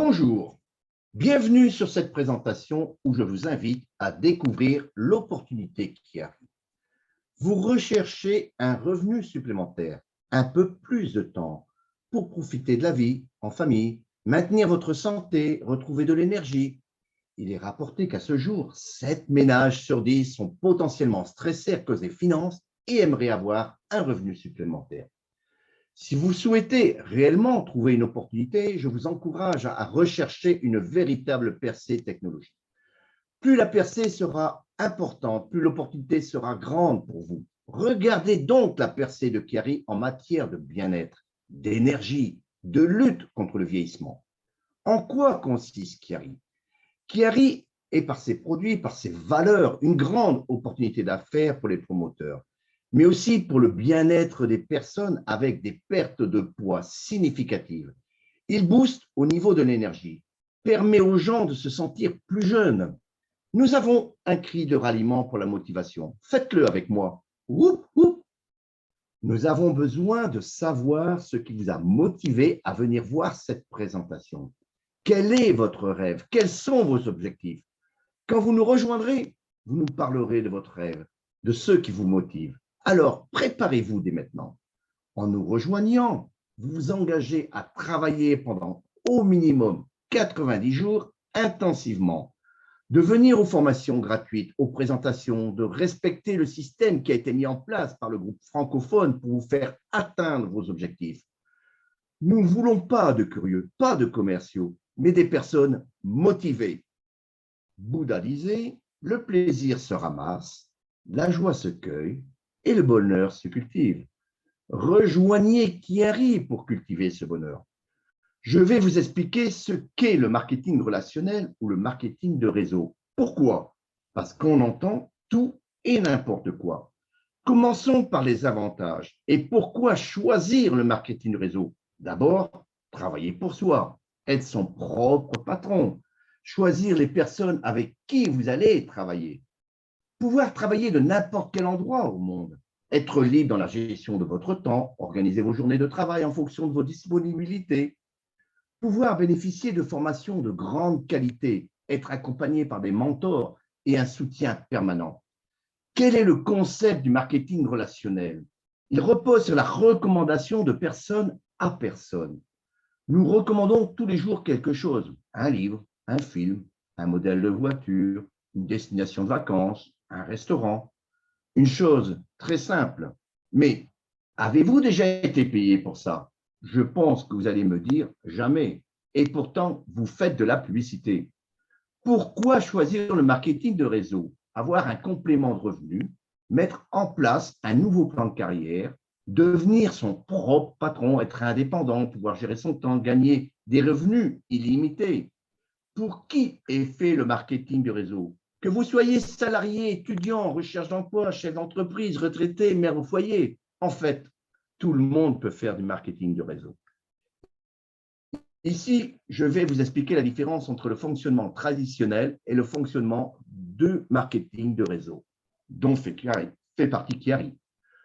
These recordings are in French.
Bonjour, bienvenue sur cette présentation où je vous invite à découvrir l'opportunité qui arrive. Vous recherchez un revenu supplémentaire, un peu plus de temps pour profiter de la vie en famille, maintenir votre santé, retrouver de l'énergie. Il est rapporté qu'à ce jour, 7 ménages sur 10 sont potentiellement stressés à cause des finances et aimeraient avoir un revenu supplémentaire. Si vous souhaitez réellement trouver une opportunité, je vous encourage à rechercher une véritable percée technologique. Plus la percée sera importante, plus l'opportunité sera grande pour vous. Regardez donc la percée de Chiari en matière de bien-être, d'énergie, de lutte contre le vieillissement. En quoi consiste Chiari? Chiari est par ses produits, par ses valeurs, une grande opportunité d'affaires pour les promoteurs, mais aussi pour le bien-être des personnes avec des pertes de poids significatives. Il booste au niveau de l'énergie, permet aux gens de se sentir plus jeunes. Nous avons un cri de ralliement pour la motivation. Faites-le avec moi. Whoop, whoop. Nous avons besoin de savoir ce qui vous a motivé à venir voir cette présentation. Quel est votre rêve? Quels sont vos objectifs? Quand vous nous rejoindrez, vous nous parlerez de votre rêve, de ceux qui vous motivent. Alors, préparez-vous dès maintenant. En nous rejoignant, vous vous engagez à travailler pendant au minimum 90 jours intensivement, de venir aux formations gratuites, aux présentations, de respecter le système qui a été mis en place par le groupe francophone pour vous faire atteindre vos objectifs. Nous ne voulons pas de curieux, pas de commerciaux, mais des personnes motivées. Bouddhalisé, le plaisir se ramasse, la joie se cueille et le bonheur se cultive. Rejoignez Chiari pour cultiver ce bonheur. Je vais vous expliquer ce qu'est le marketing relationnel ou le marketing de réseau. Pourquoi? Parce qu'on entend tout et n'importe quoi. Commençons par les avantages. Et pourquoi choisir le marketing de réseau? D'abord, travailler pour soi, être son propre patron, choisir les personnes avec qui vous allez travailler, pouvoir travailler de n'importe quel endroit au monde, être libre dans la gestion de votre temps, organiser vos journées de travail en fonction de vos disponibilités, pouvoir bénéficier de formations de grande qualité, être accompagné par des mentors et un soutien permanent. Quel est le concept du marketing relationnel? Il repose sur la recommandation de personne à personne. Nous recommandons tous les jours quelque chose, un livre, un film, un modèle de voiture, une destination de vacances, un restaurant. Une chose très simple, mais avez-vous déjà été payé pour ça? Je pense que vous allez me dire jamais. Et pourtant, vous faites de la publicité. Pourquoi choisir le marketing de réseau? Avoir un complément de revenu, mettre en place un nouveau plan de carrière, devenir son propre patron, être indépendant, pouvoir gérer son temps, gagner des revenus illimités. Pour qui est fait le marketing de réseau? Que vous soyez salarié, étudiant, recherche d'emploi, chef d'entreprise, retraité, mère au foyer, en fait, tout le monde peut faire du marketing de réseau. Ici, je vais vous expliquer la différence entre le fonctionnement traditionnel et le fonctionnement de marketing de réseau, dont fait partie Chiari.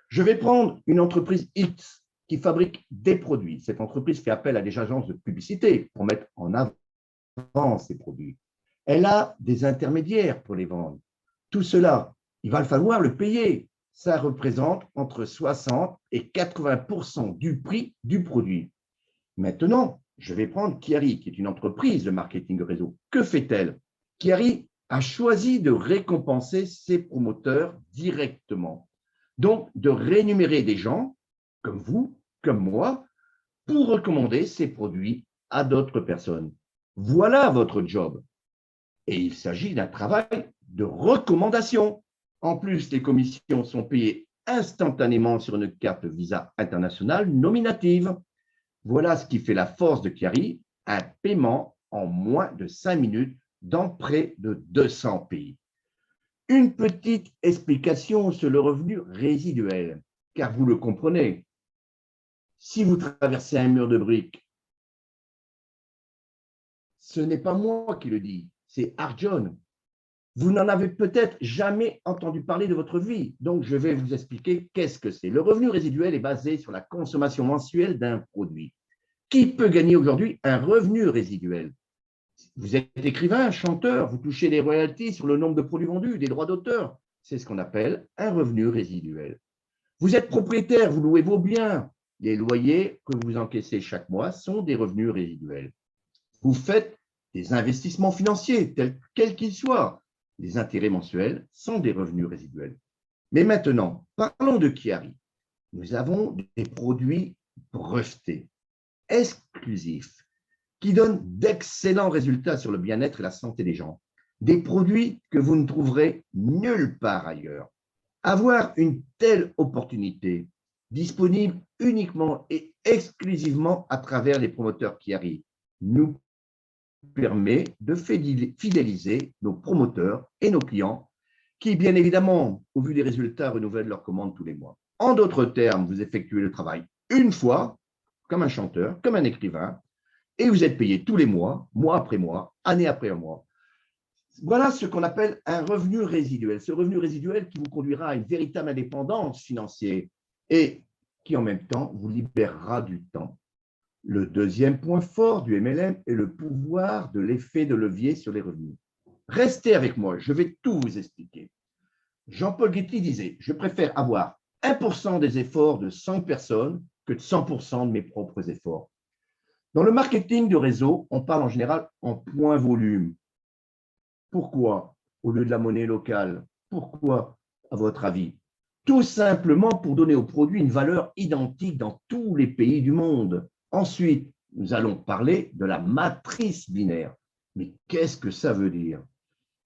Je vais prendre une entreprise X qui fabrique des produits. Cette entreprise fait appel à des agences de publicité pour mettre en avant ses produits. Elle a des intermédiaires pour les vendre. Tout cela, il va falloir le payer. Ça représente entre 60 et 80% du prix du produit. Maintenant, je vais prendre Chiari, qui est une entreprise de marketing de réseau. Que fait-elle? Chiari a choisi de récompenser ses promoteurs directement. Donc, de rémunérer des gens comme vous, comme moi, pour recommander ses produits à d'autres personnes. Voilà votre job. Et il s'agit d'un travail de recommandation. En plus, les commissions sont payées instantanément sur une carte Visa internationale nominative. Voilà ce qui fait la force de Chiari, un paiement en moins de 5 minutes dans près de 200 pays. Une petite explication sur le revenu résiduel, car vous le comprenez, si vous traversez un mur de briques, ce n'est pas moi qui le dis, c'est Arjun. Vous n'en avez peut-être jamais entendu parler de votre vie, donc je vais vous expliquer qu'est-ce que c'est. Le revenu résiduel est basé sur la consommation mensuelle d'un produit. Qui peut gagner aujourd'hui un revenu résiduel? Vous êtes écrivain, chanteur, vous touchez des royalties sur le nombre de produits vendus, des droits d'auteur. C'est ce qu'on appelle un revenu résiduel. Vous êtes propriétaire, vous louez vos biens. Les loyers que vous encaissez chaque mois sont des revenus résiduels. Vous faites des investissements financiers, quels qu'ils soient. Les intérêts mensuels sont des revenus résiduels. Mais maintenant, parlons de Chiari. Nous avons des produits brevetés, exclusifs, qui donnent d'excellents résultats sur le bien-être et la santé des gens. Des produits que vous ne trouverez nulle part ailleurs. Avoir une telle opportunité, disponible uniquement et exclusivement à travers les promoteurs Chiari, nous permet de fidéliser nos promoteurs et nos clients qui, bien évidemment, au vu des résultats, renouvellent leurs commandes tous les mois. En d'autres termes, vous effectuez le travail une fois, comme un chanteur, comme un écrivain, et vous êtes payé tous les mois, mois après mois, année après mois. Voilà ce qu'on appelle un revenu résiduel. Ce revenu résiduel qui vous conduira à une véritable indépendance financière et qui, en même temps, vous libérera du temps. Le deuxième point fort du MLM est le pouvoir de l'effet de levier sur les revenus. Restez avec moi, je vais tout vous expliquer. Jean-Paul Guitry disait « Je préfère avoir 1% des efforts de 100 personnes que de 100% de mes propres efforts. » Dans le marketing de réseau, on parle en général en point volume. Pourquoi au lieu de la monnaie locale? Pourquoi, à votre avis? Tout simplement pour donner au produit une valeur identique dans tous les pays du monde. Ensuite, nous allons parler de la matrice binaire. Mais qu'est-ce que ça veut dire?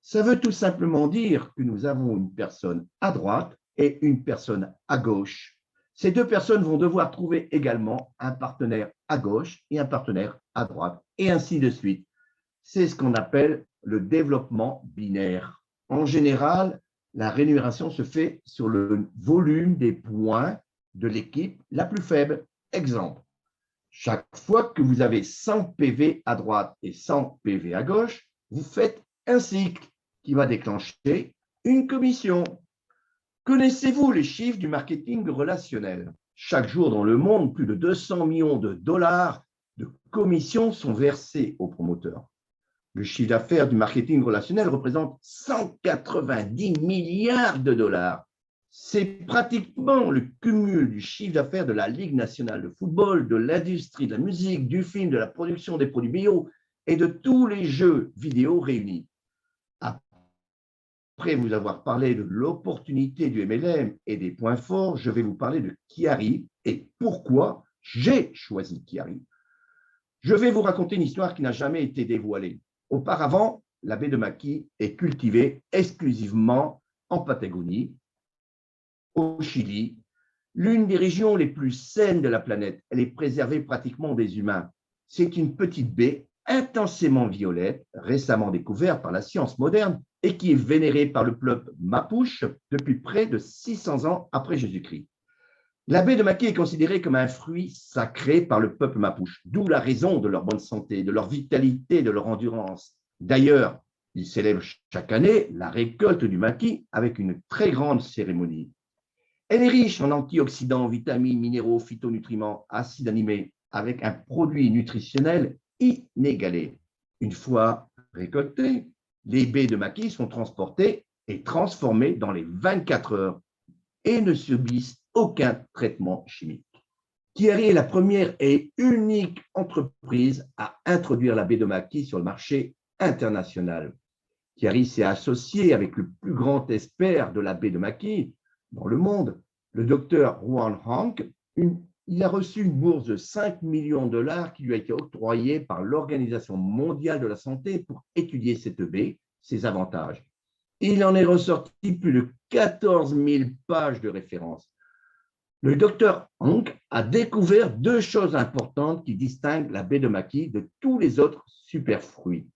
Ça veut tout simplement dire que nous avons une personne à droite et une personne à gauche. Ces deux personnes vont devoir trouver également un partenaire à gauche et un partenaire à droite, et ainsi de suite. C'est ce qu'on appelle le développement binaire. En général, la rémunération se fait sur le volume des points de l'équipe la plus faible. Exemple, chaque fois que vous avez 100 PV à droite et 100 PV à gauche, vous faites un cycle qui va déclencher une commission. Connaissez-vous les chiffres du marketing relationnel? Chaque jour dans le monde, plus de 200 millions de dollars de commissions sont versés aux promoteurs. Le chiffre d'affaires du marketing relationnel représente 190 milliards de dollars. C'est pratiquement le cumul du chiffre d'affaires de la Ligue nationale de football, de l'industrie de la musique, du film, de la production des produits bio et de tous les jeux vidéo réunis. Après vous avoir parlé de l'opportunité du MLM et des points forts, je vais vous parler de Chiari et pourquoi j'ai choisi Chiari. Je vais vous raconter une histoire qui n'a jamais été dévoilée. Auparavant, la baie de Maqui est cultivée exclusivement en Patagonie, au Chili, l'une des régions les plus saines de la planète. Elle est préservée pratiquement des humains. C'est une petite baie intensément violette, récemment découverte par la science moderne et qui est vénérée par le peuple Mapuche depuis près de 600 ans après Jésus-Christ. La baie de Maqui est considérée comme un fruit sacré par le peuple Mapuche, d'où la raison de leur bonne santé, de leur vitalité, de leur endurance. D'ailleurs, ils célèbrent chaque année la récolte du maquis avec une très grande cérémonie. Elle est riche en antioxydants, vitamines, minéraux, phytonutriments, acides aminés, avec un produit nutritionnel inégalé. Une fois récoltées, les baies de maquis sont transportées et transformées dans les 24 heures et ne subissent aucun traitement chimique. Chiari est la première et unique entreprise à introduire la baie de Maqui sur le marché international. Chiari s'est associé avec le plus grand expert de la baie de Maqui dans le monde, le docteur Juan Hank. Il a reçu une bourse de 5 millions de dollars qui lui a été octroyée par l'Organisation mondiale de la santé pour étudier cette baie, ses avantages. Il en est ressorti plus de 14 000 pages de références. Le docteur Hank a découvert deux choses importantes qui distinguent la baie de Maqui de tous les autres superfruits.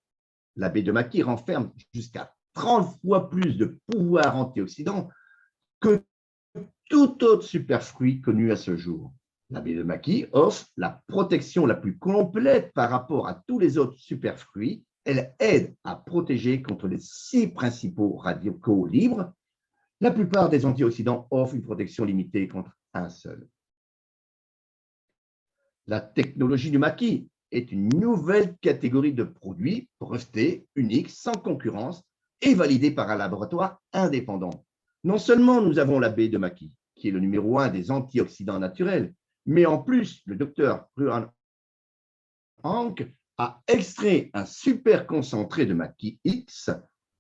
La baie de Maqui renferme jusqu'à 30 fois plus de pouvoir antioxydant que tout autre superfruit connu à ce jour. La baie de Maqui offre la protection la plus complète par rapport à tous les autres superfruits. Elle aide à protéger contre les 6 principaux radicaux libres. La plupart des antioxydants offrent une protection limitée contre un seul. La technologie du maquis est une nouvelle catégorie de produits brevetés, uniques, sans concurrence et validés par un laboratoire indépendant. Non seulement nous avons la baie de Maki, qui est le numéro 1 des antioxydants naturels, mais en plus, le docteur Ruan Hank a extrait un super concentré de Maki X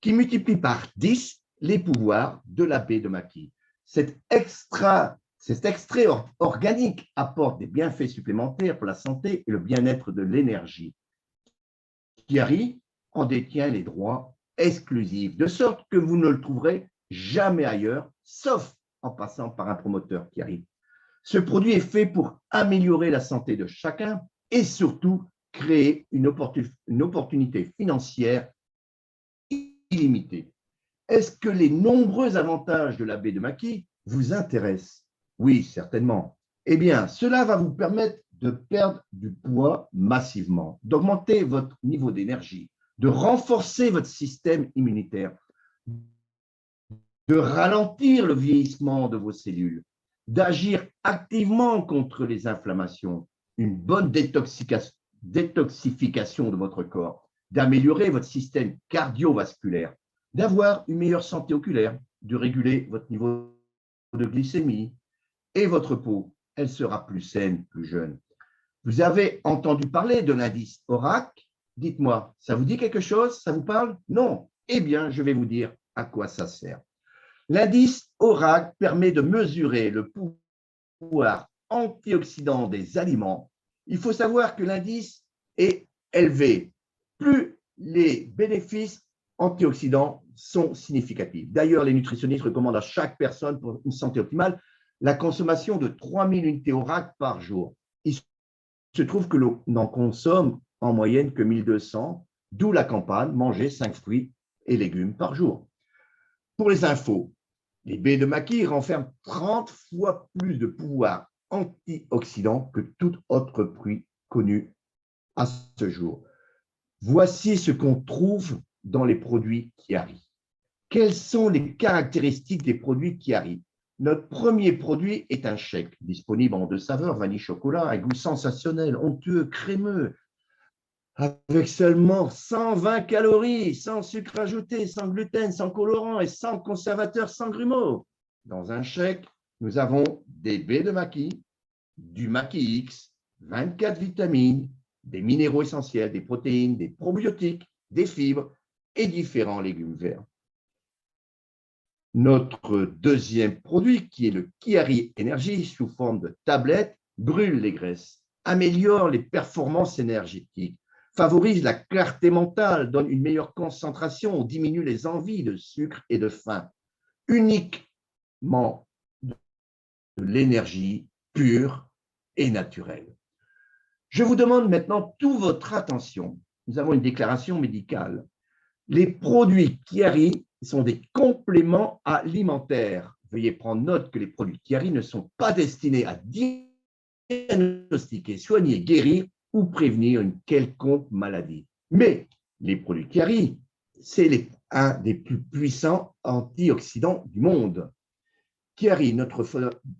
qui multiplie par 10 les pouvoirs de la baie de Maki. Cet extrait organique apporte des bienfaits supplémentaires pour la santé et le bien-être de l'énergie. Chiari en détient les droits exclusifs, de sorte que vous ne le trouverez jamais ailleurs, sauf en passant par un promoteur Chiari. Ce produit est fait pour améliorer la santé de chacun et surtout créer une opportunité financière illimitée. Est-ce que les nombreux avantages de la baie de Maki vous intéressent? Oui, certainement. Eh bien, cela va vous permettre de perdre du poids massivement, d'augmenter votre niveau d'énergie, de renforcer votre système immunitaire, de ralentir le vieillissement de vos cellules, d'agir activement contre les inflammations, une bonne détoxification de votre corps, d'améliorer votre système cardiovasculaire, d'avoir une meilleure santé oculaire, de réguler votre niveau de glycémie et votre peau, elle sera plus saine, plus jeune. Vous avez entendu parler de l'indice ORAC? Dites-moi, ça vous dit quelque chose? Ça vous parle? Non? Eh bien, je vais vous dire à quoi ça sert. L'indice ORAC permet de mesurer le pouvoir antioxydant des aliments. Il faut savoir que l'indice est élevé. Plus les bénéfices antioxydants sont significatifs. D'ailleurs, les nutritionnistes recommandent à chaque personne pour une santé optimale la consommation de 3000 unités ORAC par jour. Il se trouve que l'on n'en consomme en moyenne que 1200, d'où la campagne manger 5 fruits et légumes par jour. Pour les infos, les baies de Maki renferment 30 fois plus de pouvoir antioxydant que tout autre fruit connu à ce jour. Voici ce qu'on trouve dans les produits Chiari. Quelles sont les caractéristiques des produits Chiari? Notre premier produit est un shake, disponible en 2 saveurs, vanille chocolat, un goût sensationnel, onctueux, crémeux, avec seulement 120 calories, sans sucre ajouté, sans gluten, sans colorant et sans conservateur, sans grumeaux. Dans un shake, nous avons des baies de Maki, du Maki X, 24 vitamines, des minéraux essentiels, des protéines, des probiotiques, des fibres et différents légumes verts. Notre deuxième produit, qui est le Chiari Energy, sous forme de tablette, brûle les graisses, améliore les performances énergétiques, favorise la clarté mentale, donne une meilleure concentration, diminue les envies de sucre et de faim. Uniquement de l'énergie pure et naturelle. Je vous demande maintenant toute votre attention. Nous avons une déclaration médicale. Les produits Chiari sont des compléments alimentaires. Veuillez prendre note que les produits Chiari ne sont pas destinés à diagnostiquer, soigner, guérir ou prévenir une quelconque maladie. Mais les produits Chiari, c'est un des plus puissants antioxydants du monde. Chiari, notre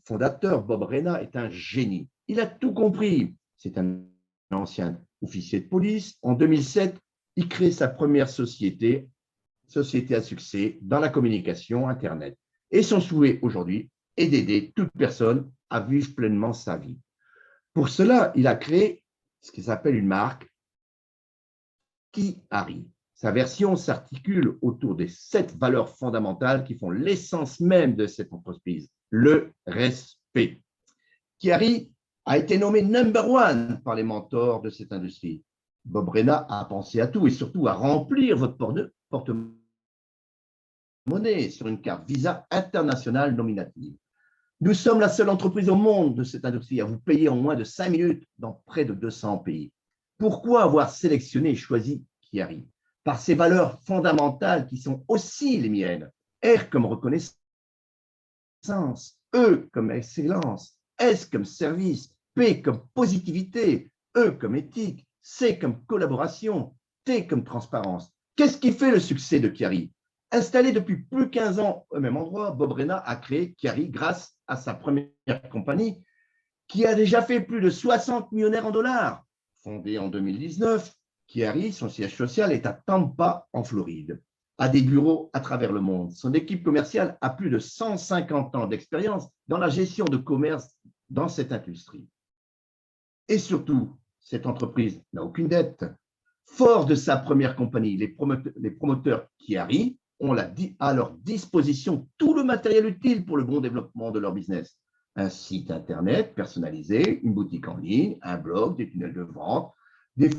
fondateur, Bob Reyna, est un génie. Il a tout compris. C'est un ancien officier de police. En 2007, il crée sa première société à succès dans la communication Internet. Et son souhait aujourd'hui est d'aider toute personne à vivre pleinement sa vie. Pour cela, il a créé ce qui s'appelle une marque Chiari. Sa version s'articule autour des 7 valeurs fondamentales qui font l'essence même de cette entreprise, le respect. Chiari a été nommé number 1 par les mentors de cette industrie. Bob Reyna a pensé à tout et surtout à remplir votre porte-monnaie sur une carte Visa internationale nominative. Nous sommes la seule entreprise au monde de cette industrie à vous payer en moins de 5 minutes dans près de 200 pays. Pourquoi avoir sélectionné et choisi Chiari? Par ses valeurs fondamentales qui sont aussi les miennes. R comme reconnaissance, E comme excellence, S comme service, P comme positivité, E comme éthique, C comme collaboration, T comme transparence. Qu'est-ce qui fait le succès de Chiari? Installé depuis plus de 15 ans au même endroit, Bob Reyna a créé Chiari grâce à sa première compagnie qui a déjà fait plus de 60 millionnaires en dollars. Fondé en 2019, Chiari, son siège social est à Tampa, en Floride, a des bureaux à travers le monde. Son équipe commerciale a plus de 150 ans d'expérience dans la gestion de commerce dans cette industrie. Et surtout, cette entreprise n'a aucune dette. Fort de sa première compagnie, les promoteurs Chiari ont à leur disposition tout le matériel utile pour le bon développement de leur business. Un site internet personnalisé, une boutique en ligne, un blog, des tunnels de vente, des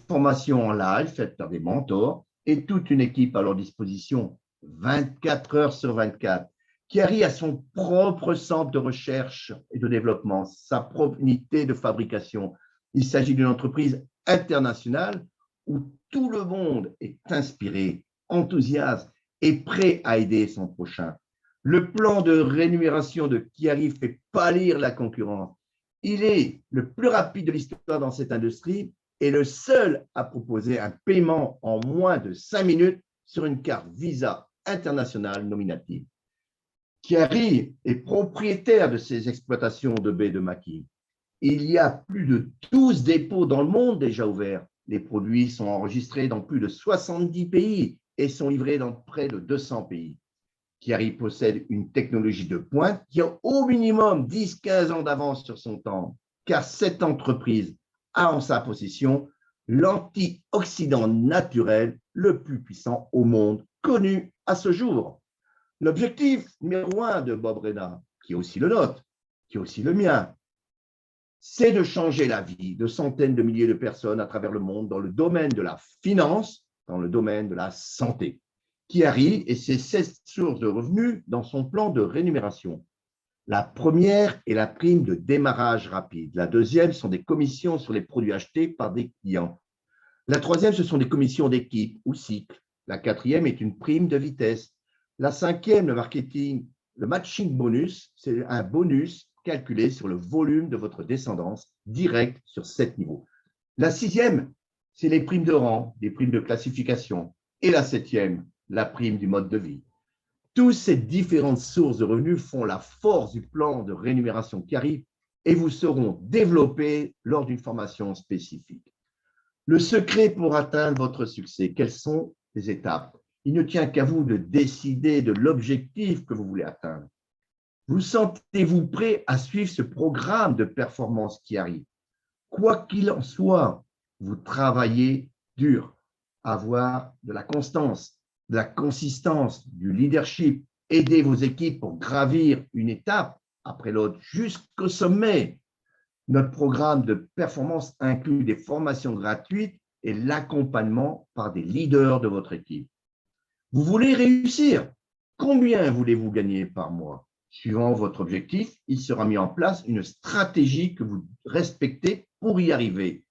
formations en live faites par des mentors et toute une équipe à leur disposition 24 heures sur 24. Chiari a son propre centre de recherche et de développement, sa propre unité de fabrication. Il s'agit d'une entreprise internationale où tout le monde est inspiré, enthousiaste et prêt à aider son prochain. Le plan de rémunération de Chiari fait pâlir la concurrence. Il est le plus rapide de l'histoire dans cette industrie et le seul à proposer un paiement en moins de 5 minutes sur une carte Visa internationale nominative. Chiari est propriétaire de ces exploitations de baies de maquis. Il y a plus de 12 dépôts dans le monde déjà ouverts. Les produits sont enregistrés dans plus de 70 pays et sont livrés dans près de 200 pays. Chiari possède une technologie de pointe qui a au minimum 10-15 ans d'avance sur son temps, car cette entreprise a en sa possession l'antioxydant naturel le plus puissant au monde, connu à ce jour. L'objectif numéro 1 de Bob Rena, qui est aussi le nôtre, qui est aussi le mien, c'est de changer la vie de centaines de milliers de personnes à travers le monde dans le domaine de la finance, dans le domaine de la santé. Chiari et ses 16 sources de revenus dans son plan de rémunération. La première est la prime de démarrage rapide. La deuxième sont des commissions sur les produits achetés par des clients. La troisième, ce sont des commissions d'équipe ou cycle. La quatrième est une prime de vitesse. La cinquième, le matching bonus, c'est un bonus calculé sur le volume de votre descendance direct sur 7 niveaux. La sixième, c'est les primes de rang, des primes de classification. Et la septième, la prime du mode de vie. Toutes ces différentes sources de revenus font la force du plan de rémunération Chiari et vous seront développées lors d'une formation spécifique. Le secret pour atteindre votre succès, quelles sont les étapes? Il ne tient qu'à vous de décider de l'objectif que vous voulez atteindre. Vous sentez-vous prêt à suivre ce programme de performance Chiari? Quoi qu'il en soit, vous travaillez dur, avoir de la constance, de la consistance, du leadership, aider vos équipes pour gravir une étape après l'autre jusqu'au sommet. Notre programme de performance inclut des formations gratuites et l'accompagnement par des leaders de votre équipe. Vous voulez réussir? Combien voulez-vous gagner par mois? Suivant votre objectif, il sera mis en place une stratégie que vous respectez pour y arriver.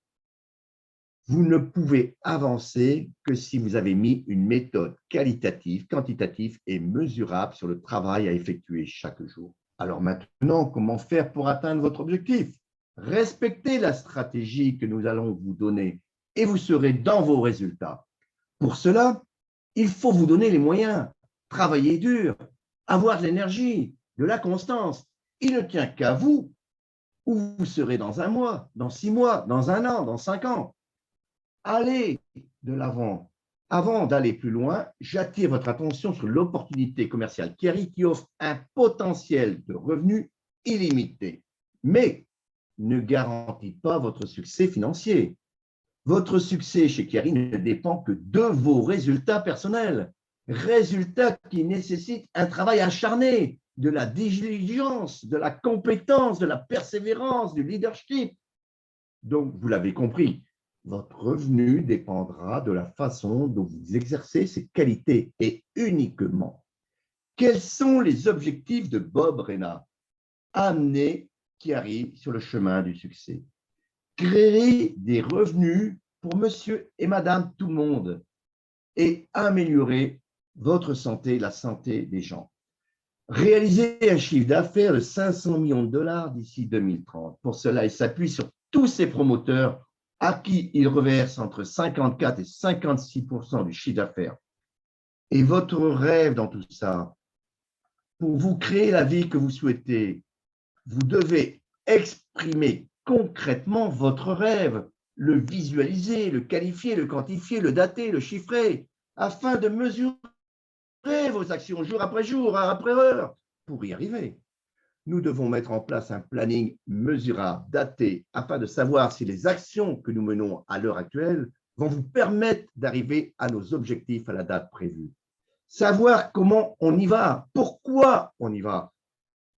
Vous ne pouvez avancer que si vous avez mis une méthode qualitative, quantitative et mesurable sur le travail à effectuer chaque jour. Alors maintenant, comment faire pour atteindre votre objectif? Respectez la stratégie que nous allons vous donner et vous serez dans vos résultats. Pour cela, il faut vous donner les moyens, travailler dur, avoir de l'énergie, de la constance. Il ne tient qu'à vous où vous serez dans 1 mois, dans 6 mois, dans 1 an, dans 5 ans. Allez de l'avant. Avant d'aller plus loin, j'attire votre attention sur l'opportunité commerciale Chiari qui offre un potentiel de revenus illimité, mais ne garantit pas votre succès financier. Votre succès chez Chiari ne dépend que de vos résultats personnels, résultats qui nécessitent un travail acharné, de la diligence, de la compétence, de la persévérance, du leadership. Donc, vous l'avez compris, votre revenu dépendra de la façon dont vous exercez ces qualités et uniquement. Quels sont les objectifs de Bob Rena? Amener Chiari sur le chemin du succès. Créer des revenus pour monsieur et madame tout le monde et améliorer votre santé, la santé des gens. Réaliser un chiffre d'affaires de 500 millions de dollars d'ici 2030. Pour cela, il s'appuie sur tous ces promoteurs à qui il reverse entre 54 et 56% du chiffre d'affaires. Et votre rêve dans tout ça, pour vous créer la vie que vous souhaitez, vous devez exprimer concrètement votre rêve. le visualiser, le qualifier, le quantifier, le dater, le chiffrer, afin de mesurer vos actions jour après jour, heure après heure. Pour y arriver, nous devons mettre en place un planning mesurable, daté, afin de savoir si les actions que nous menons à l'heure actuelle vont vous permettre d'arriver à nos objectifs à la date prévue. Savoir comment on y va, pourquoi on y va,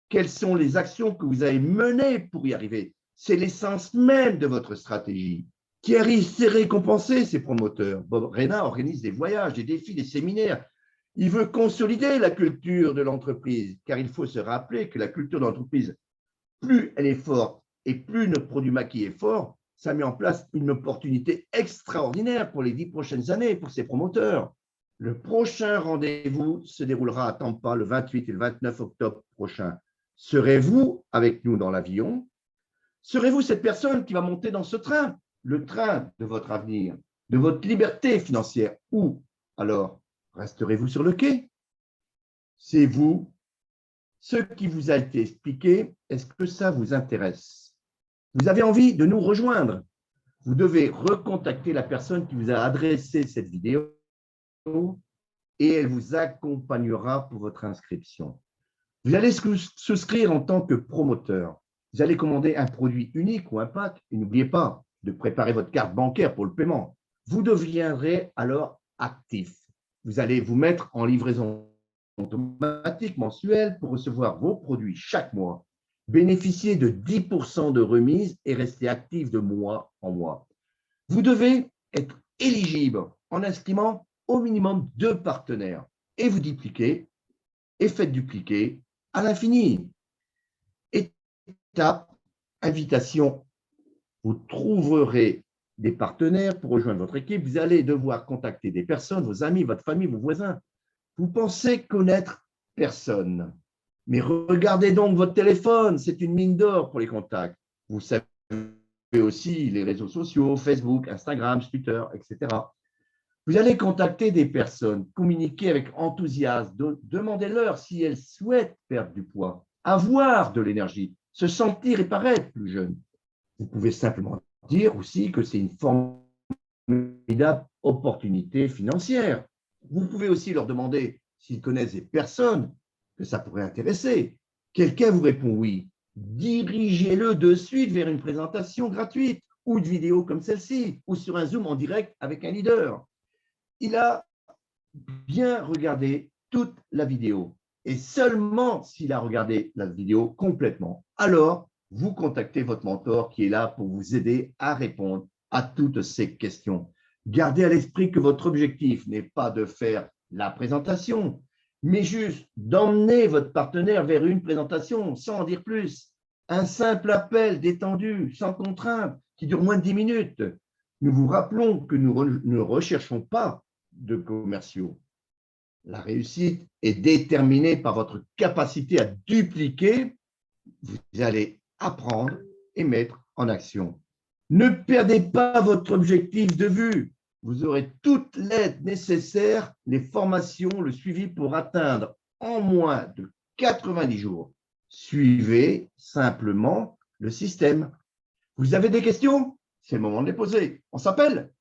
quelles sont les actions que vous avez menées pour y arriver. C'est l'essence même de votre stratégie. Thierry sait récompenser ses promoteurs. Bob Rena organise des voyages, des défis, des séminaires. Il veut consolider la culture de l'entreprise, car il faut se rappeler que la culture de l'entreprise, plus elle est forte et plus notre produit maquis est fort, ça met en place une opportunité extraordinaire pour les 10 prochaines années pour ses promoteurs. Le prochain rendez-vous se déroulera à Tampa le 28 et le 29 octobre prochain. Serez-vous avec nous dans l'avion? Serez-vous cette personne qui va monter dans ce train, le train de votre avenir, de votre liberté financière? Ou alors, resterez-vous sur le quai? C'est vous, ce qui vous a été expliqué, est-ce que ça vous intéresse? Vous avez envie de nous rejoindre? Vous devez recontacter la personne qui vous a adressé cette vidéo et elle vous accompagnera pour votre inscription. Vous allez souscrire en tant que promoteur. Vous allez commander un produit unique ou un pack et n'oubliez pas de préparer votre carte bancaire pour le paiement. Vous deviendrez alors actif. Vous allez vous mettre en livraison automatique mensuelle pour recevoir vos produits chaque mois, bénéficier de 10% de remise et rester actif de mois en mois. Vous devez être éligible en inscrivant au minimum 2 partenaires et vous dupliquez et faites dupliquer à l'infini. Étape, invitation, vous trouverez des partenaires pour rejoindre votre équipe. Vous allez devoir contacter des personnes, vos amis, votre famille, vos voisins. Vous pensez connaître personne, mais regardez donc votre téléphone, c'est une mine d'or pour les contacts. Vous savez aussi les réseaux sociaux, Facebook, Instagram, Twitter, etc. Vous allez contacter des personnes, communiquer avec enthousiasme, demandez-leur si elles souhaitent perdre du poids, avoir de l'énergie, se sentir et paraître plus jeune. Vous pouvez simplement dire aussi que c'est une formidable opportunité financière. Vous pouvez aussi leur demander s'ils connaissent des personnes que ça pourrait intéresser. Quelqu'un vous répond oui. Dirigez-le de suite vers une présentation gratuite ou une vidéo comme celle-ci ou sur un Zoom en direct avec un leader. Il a bien regardé toute la vidéo et seulement s'il a regardé la vidéo complètement, alors vous contactez votre mentor qui est là pour vous aider à répondre à toutes ces questions. Gardez à l'esprit que votre objectif n'est pas de faire la présentation, mais juste d'emmener votre partenaire vers une présentation sans en dire plus. Un simple appel détendu, sans contrainte, qui dure moins de 10 minutes. Nous vous rappelons que nous ne recherchons pas de commerciaux. La réussite est déterminée par votre capacité à dupliquer. Vous allez apprendre et mettre en action. Ne perdez pas votre objectif de vue. Vous aurez toute l'aide nécessaire, les formations, le suivi pour atteindre en moins de 90 jours. Suivez simplement le système. Vous avez des questions? C'est le moment de les poser. On s'appelle?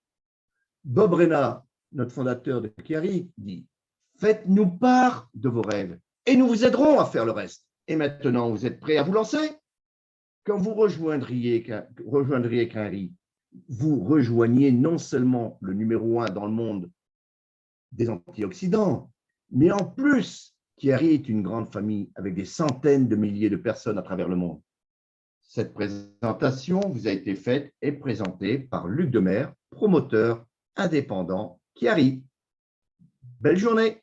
Bob Rena, notre fondateur de Chiari, dit « Faites-nous part de vos rêves et nous vous aiderons à faire le reste. » Et maintenant, vous êtes prêts à vous lancer? Quand vous rejoindriez Chiari, vous rejoignez non seulement le numéro 1 dans le monde des antioxydants, mais en plus, Chiari est une grande famille avec des centaines de milliers de personnes à travers le monde. Cette présentation vous a été faite et présentée par Luc Demer, promoteur indépendant Chiari. Belle journée!